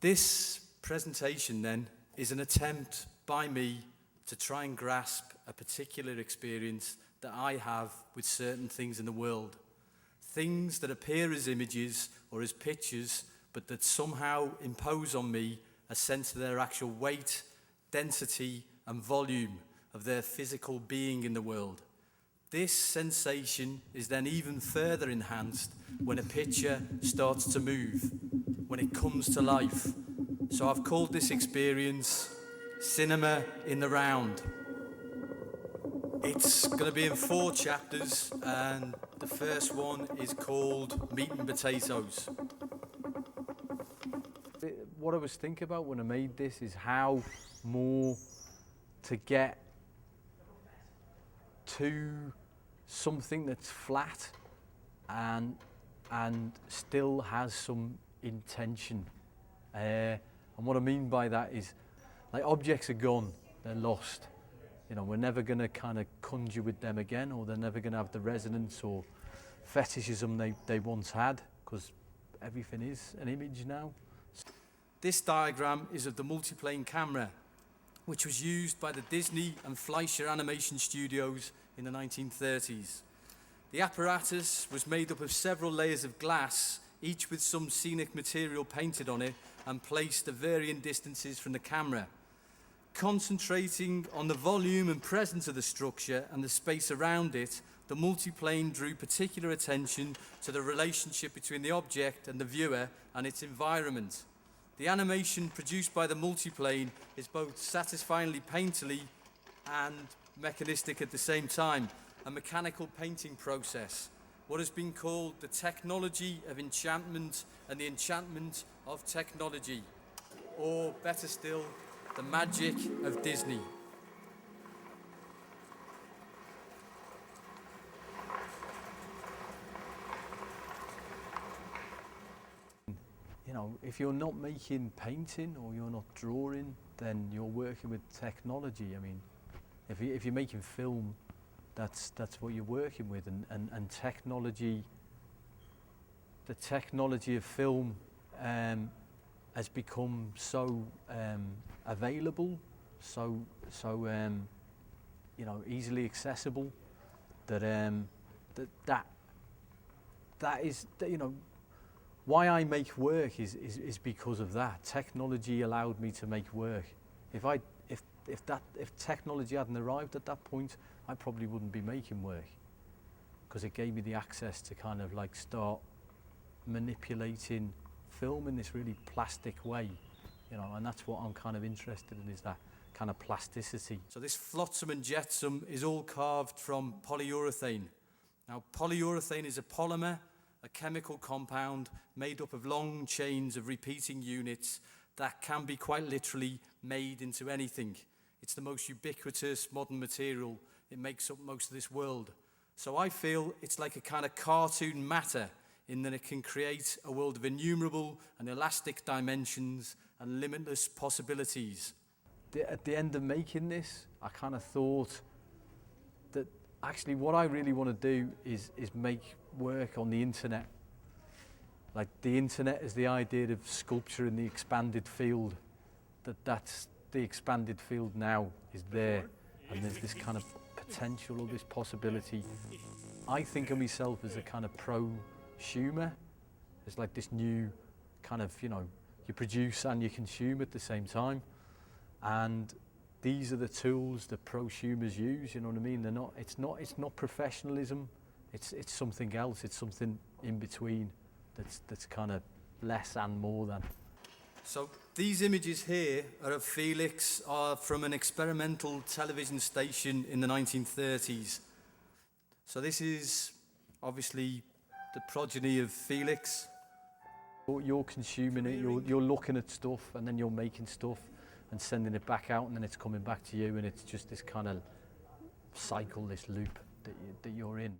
This presentation then is an attempt by me to try and grasp a particular experience that I have with certain things in the world. Things that appear as images or as pictures, but that somehow impose on me a sense of their actual weight, density, and volume of their physical being in the world. This sensation is then even further enhanced when a picture starts to move, when it comes to life. So I've called this experience Cinema in the Round. It's going to be in 4 chapters, and the first one is called Meat and Potatoes. What I was thinking about when I made this is how more to get to something that's flat and still has some intention. And what I mean by that is, like, objects are gone, they're lost. You know, we're never going to kind of conjure with them again, or they're never going to have the resonance or fetishism they once had, because everything is an image now. This diagram is of the multiplane camera, which was used by the Disney and Fleischer animation studios in the 1930s. The apparatus was made up of several layers of glass, each with some scenic material painted on it and placed at varying distances from the camera. Concentrating on the volume and presence of the structure and the space around it, the multiplane drew particular attention to the relationship between the object and the viewer and its environment. The animation produced by the multiplane is both satisfyingly painterly and mechanistic at the same time, a mechanical painting process, what has been called the technology of enchantment and the enchantment of technology, or better still, the magic of Disney. You know, if you're not making painting or you're not drawing, then you're working with technology. I mean, if you're making film, that's what you're working with, and technology. The technology of film has become so available, so you know, easily accessible, that that is, you know, why I make work is because of that. Technology allowed me to make work. If technology hadn't arrived at that point, I probably wouldn't be making work, because it gave me the access to kind of like start manipulating film in this really plastic way, you know, and that's what I'm kind of interested in, is that kind of plasticity. So this flotsam and jetsam is all carved from polyurethane. Now, polyurethane is a polymer, a chemical compound made up of long chains of repeating units that can be quite literally made into anything. It's the most ubiquitous modern material. It makes up most of this world. So I feel it's like a kind of cartoon matter, in that it can create a world of innumerable and elastic dimensions and limitless possibilities. At the end of making this, I kind of thought that actually what I really want to do is make work on the internet. Like, the internet is the idea of sculpture in the expanded field, that's the expanded field now is there, and there's this kind of potential or this possibility. I think of myself as a kind of prosumer. It's like this new kind of, you know, you produce and you consume at the same time, and these are the tools that prosumers use, you know what I mean? It's not professionalism, it's something else, it's something in between that's kind of less and more than. So these images here are of Felix, are from an experimental television station in the 1930s. So this is obviously the progeny of Felix. You're consuming it, you're looking at stuff, and then you're making stuff and sending it back out, and then it's coming back to you, and it's just this kind of cycle, this loop that you're in.